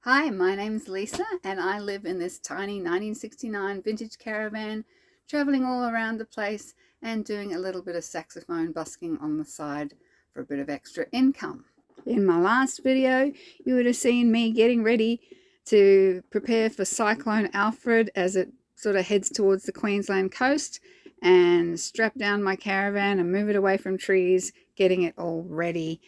Hi, my name's Lisa and I live in this tiny 1969 vintage caravan, traveling all around the place and doing a little bit of saxophone busking on the side for a bit of extra income. In my last video, you would have seen me getting ready to prepare for Cyclone Alfred as it sort of heads towards the Queensland coast, and strap down my caravan and move it away from trees, getting it all ready.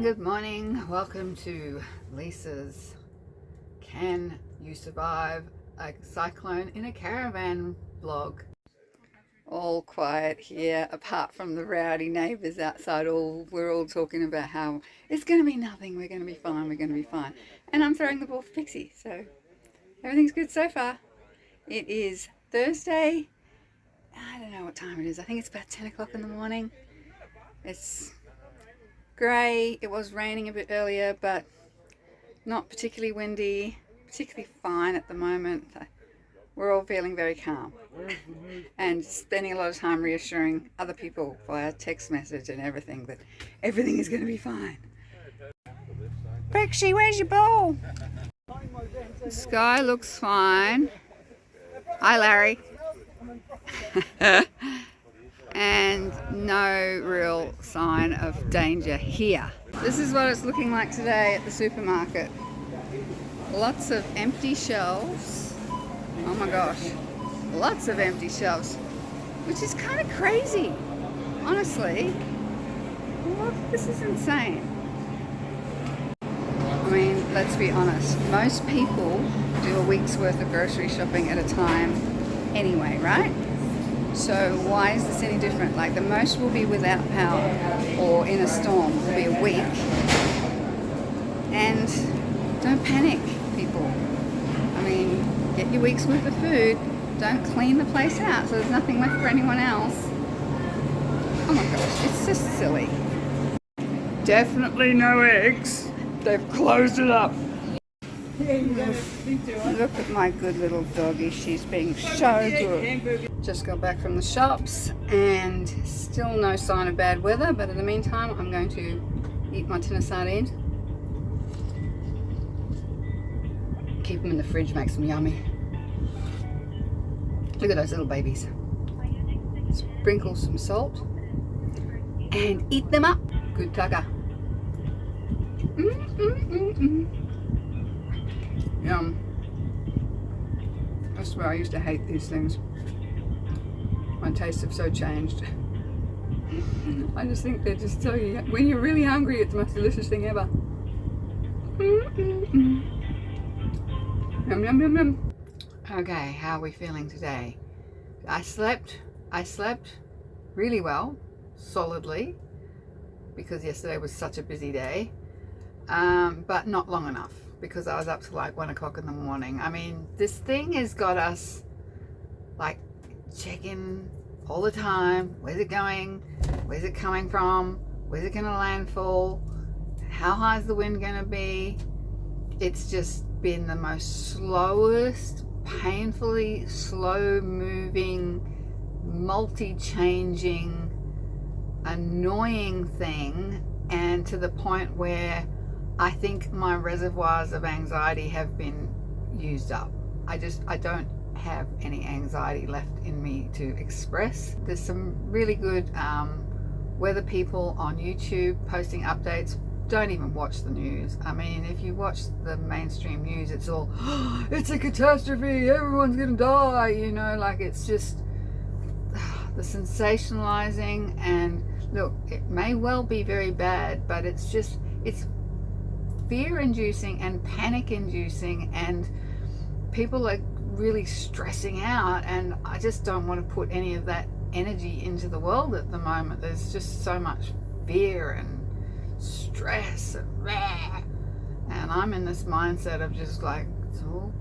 Good morning. Welcome to Lisa's Can You Survive a Cyclone in a Caravan vlog. All quiet here, apart from the rowdy neighbours outside. We're all talking about how it's going to be nothing, we're going to be fine, we're going to be fine. And I'm throwing the ball for Pixie, so everything's good so far. It is Thursday. I don't know what time it is. I think it's about 10 o'clock in the morning. It's grey. It was raining a bit earlier, but not particularly windy, particularly fine at the moment. We're all feeling very calm and spending a lot of time reassuring other people via text message and everything that everything is going to be fine. Brexy, where's your ball? The sky looks fine. Hi, Larry. And no real sign of danger here. This is what it's looking like today at the supermarket. Lots of empty shelves. Oh my gosh, lots of empty shelves, which is kind of crazy, honestly. Look, this is insane. I mean, let's be honest, most people do a week's worth of grocery shopping at a time anyway, right? So why is this any different? Like, the most will be without power or in a storm will be a week. And don't panic, people. I mean, get your week's worth of food. Don't clean the place out so there's nothing left for anyone else. Oh my gosh, it's just silly. Definitely no eggs. They've closed it up. Look at my good little doggy. She's being so good. Just got back from the shops and still no sign of bad weather, but in the meantime I'm going to eat my tin of sardines. Keep them in the fridge, makes them yummy. Look at those little babies. Sprinkle some salt and eat them up. Good tucker. Yum. I swear I used to hate these things. My tastes have so changed. I just think they're just so, when you're really hungry, it's the most delicious thing ever. Yum, yum, yum, yum. Okay, how are we feeling today? I slept really well, solidly, because yesterday was such a busy day, but not long enough, because I was up to like 1 o'clock in the morning. I mean, this thing has got us like checking all the time. Where's it going? Where's it coming from? Where's it going to landfall? How high is the wind going to be? It's just been the most slowest, painfully slow moving, multi-changing, annoying thing, and to the point where I think my reservoirs of anxiety have been used up. I don't have any anxiety left in me to express. There's some really good weather people on YouTube posting updates. Don't even watch the news. I mean, if you watch the mainstream news, it's all, oh, it's a catastrophe, everyone's gonna die, you know, like it's just the sensationalizing. And look, it may well be very bad, but it's fear-inducing and panic-inducing, and people are really stressing out, and I just don't want to put any of that energy into the world at the moment. There's just so much fear and stress and I'm in this mindset of just like, it's all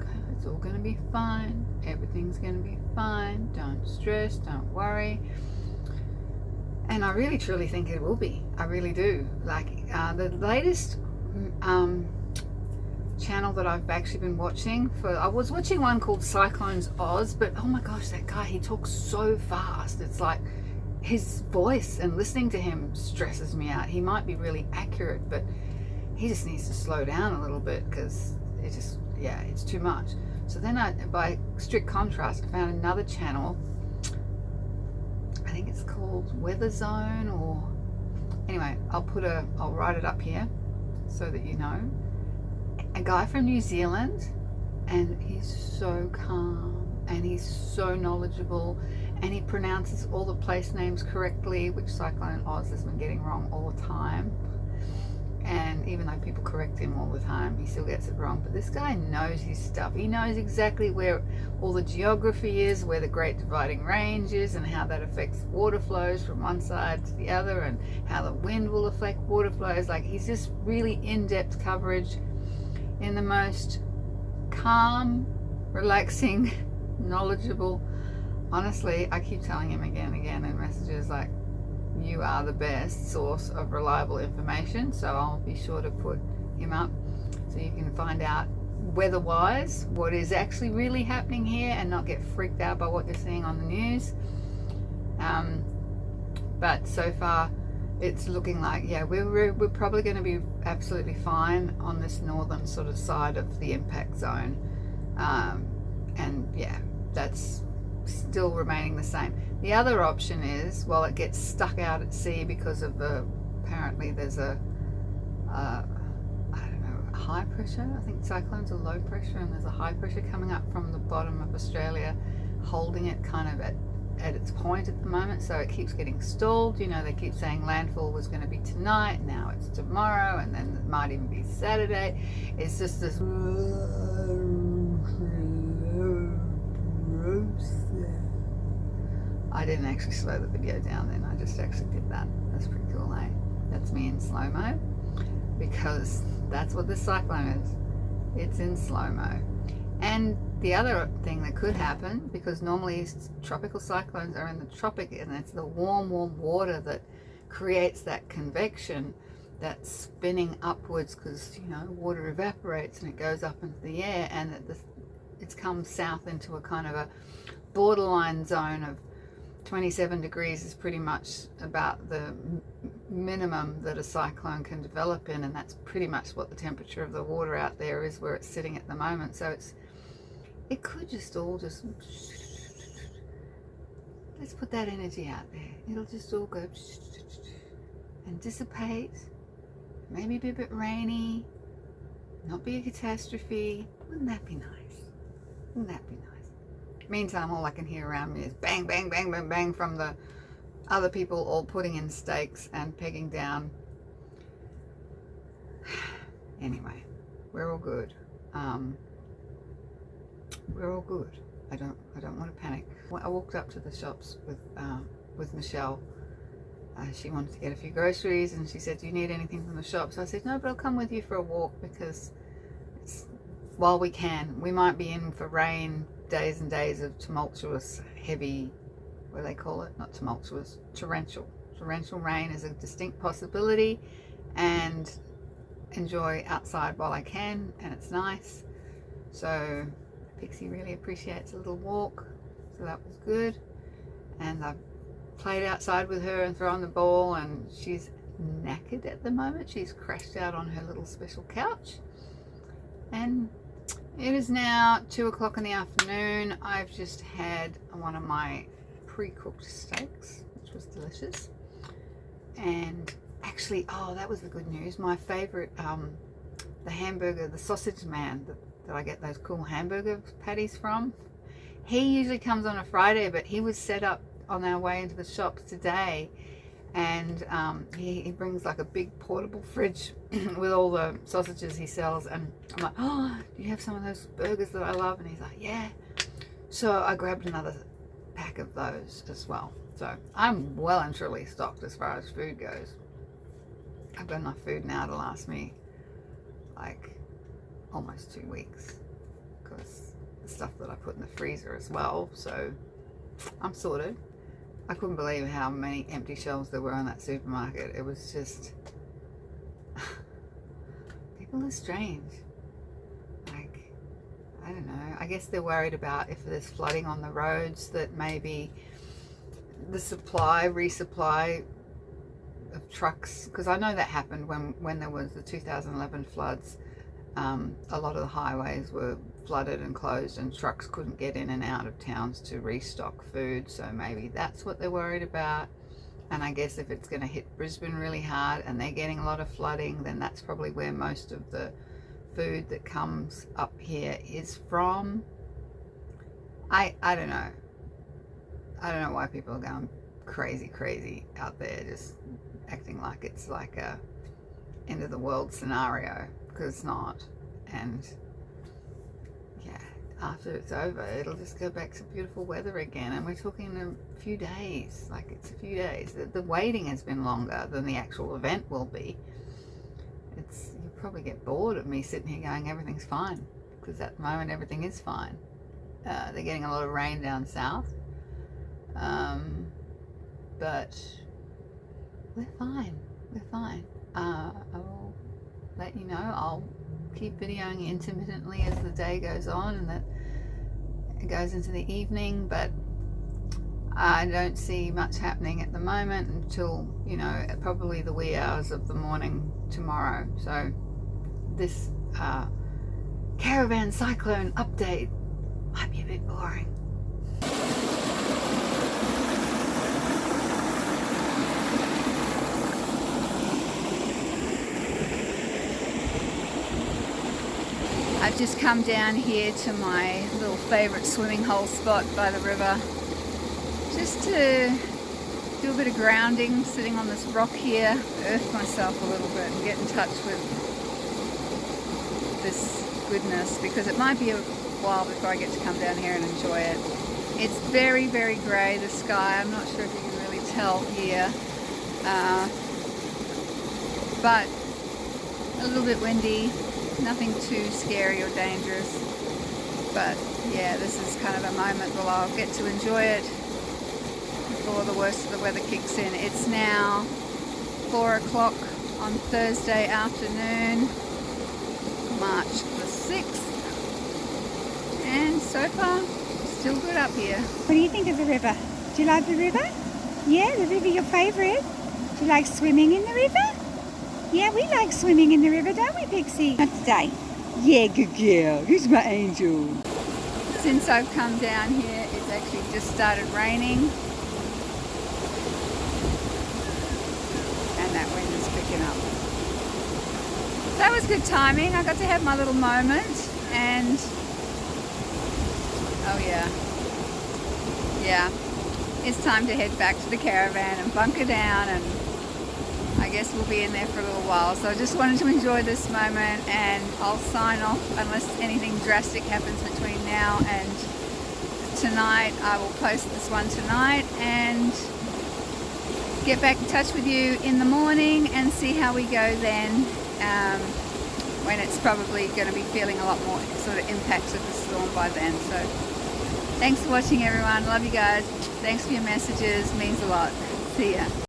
gonna be fine, everything's gonna be fine, don't stress, don't worry. And I really truly think it will be. I really do. Like the latest channel that I've actually been watching for. I was watching one called Cyclones Oz, but oh my gosh, that guy, he talks so fast. It's like his voice and listening to him stresses me out. He might be really accurate, but he just needs to slow down a little bit, because it just, yeah, it's too much. So then by strict contrast, I found another channel. I think it's called Weather Zone, or anyway, I'll write it up here so that you know. A guy from New Zealand, and he's so calm and he's so knowledgeable, and he pronounces all the place names correctly, which Cyclone Oz has been getting wrong all the time. And even though people correct him all the time, he still gets it wrong. But this guy knows his stuff. He knows exactly where all the geography is, where the Great Dividing Range is, and how that affects water flows from one side to the other, and how the wind will affect water flows. Like, he's just really in-depth coverage in the most calm, relaxing, knowledgeable. Honestly, I keep telling him again and again in messages, like, you are the best source of reliable information. So I'll be sure to put him up so you can find out weather-wise what is actually really happening here, and not get freaked out by what you're seeing on the news. But so far it's looking like, yeah, we're probably going to be absolutely fine on this northern sort of side of the impact zone. And yeah, that's still remaining the same. The other option is, while it gets stuck out at sea because of apparently there's I don't know, high pressure. I think cyclones are low pressure, and there's a high pressure coming up from the bottom of Australia, holding it kind of at its point at the moment, so it keeps getting stalled. You know, they keep saying landfall was going to be tonight, now it's tomorrow, and then it might even be Saturday. It's just this I didn't actually slow the video down then, I just actually did that. That's pretty cool, eh? That's me in slow-mo, because that's what this cyclone is. It's in slow-mo. And the other thing that could happen, because normally tropical cyclones are in the tropic, and it's the warm water that creates that convection that's spinning upwards, because, you know, water evaporates and it goes up into the air, and it's come south into a kind of a borderline zone of 27 degrees is pretty much about the minimum that a cyclone can develop in, and that's pretty much what the temperature of the water out there is where it's sitting at the moment. So it could just all just, let's put that energy out there. It'll just all go and dissipate, maybe be a bit rainy, not be a catastrophe. Wouldn't that be nice? Wouldn't that be nice? Meantime, all I can hear around me is bang, bang, bang, bang, bang from the other people all putting in stakes and pegging down. Anyway, we're all good. We're all good. I don't want to panic. I walked up to the shops with Michelle. She wanted to get a few groceries, and she said, "Do you need anything from the shop?" So I said, "No, but I'll come with you for a walk, because while we can, we might be in for rain, days and days of tumultuous, heavy, what do they call it? Not tumultuous, torrential. Torrential rain is a distinct possibility, and enjoy outside while I can, and it's nice." So Pixie really appreciates a little walk, so that was good. And I've played outside with her and thrown the ball, and she's knackered at the moment. She's crashed out on her little special couch. And it is now 2 o'clock in the afternoon. I've just had one of my pre-cooked steaks, which was delicious. And actually, oh, that was the good news. My favorite, the hamburger, the sausage man that I get those cool hamburger patties from, he usually comes on a Friday, but he was set up on our way into the shops today, and he brings like a big portable fridge with all the sausages he sells, and I'm like, "Oh, do you have some of those burgers that I love?" And he's like, "Yeah." So I grabbed another pack of those as well. So I'm well and truly stocked as far as food goes. I've got enough food now to last me like almost 2 weeks, because the stuff that I put in the freezer as well. So I'm sorted. I couldn't believe how many empty shelves there were in that supermarket. It was just, people are strange. I don't know, I guess they're worried about if there's flooding on the roads, that maybe the resupply of trucks, because I know that happened when there was the 2011 floods. A lot of the highways were flooded and closed, and trucks couldn't get in and out of towns to restock food, so maybe that's what they're worried about. And I guess if it's going to hit Brisbane really hard and they're getting a lot of flooding, then that's probably where most of the food that comes up here is from. I don't know. I don't know why people are going crazy out there, just acting like it's like a end of the world scenario, because it's not. And yeah, after it's over, it'll just go back to beautiful weather again, and we're talking a few days. Like, it's a few days. The waiting has been longer than the actual event will be. You'll probably get bored of me sitting here going everything's fine, because at the moment everything is fine. They're getting a lot of rain down south, but we're fine. I'll let you know. I'll keep videoing intermittently as the day goes on and that it goes into the evening, but I don't see much happening at the moment until, you know, probably the wee hours of the morning tomorrow. So this caravan cyclone update might be a bit boring. I've just come down here to my little favourite swimming hole spot by the river, just to do a bit of grounding, sitting on this rock here, earth myself a little bit and get in touch with this goodness, because it might be a while before I get to come down here and enjoy it. It's very grey, the sky. I'm not sure if you can really tell here, but a little bit windy. Nothing too scary or dangerous, but yeah, this is kind of a moment where I'll get to enjoy it before the worst of the weather kicks in. It's now 4 o'clock on Thursday afternoon, March the 6th, and so far still good up here. What do you think of the river? Do you like the river? Yeah, the river your favourite? Do you like swimming in the river? Yeah, we like swimming in the river, don't we, Pixie? Not today. Yeah, good girl. Who's my angel? Since I've come down here, it's actually just started raining. And that wind is picking up. That was good timing. I got to have my little moment, and oh yeah, it's time to head back to the caravan and bunker down, and I guess we'll be in there for a little while. So I just wanted to enjoy this moment, and I'll sign off unless anything drastic happens between now and tonight. I will post this one tonight and get back in touch with you in the morning and see how we go then, when it's probably going to be feeling a lot more sort of impacts of the storm by then. So thanks for watching, everyone. Love you guys. Thanks for your messages. Means a lot. See ya.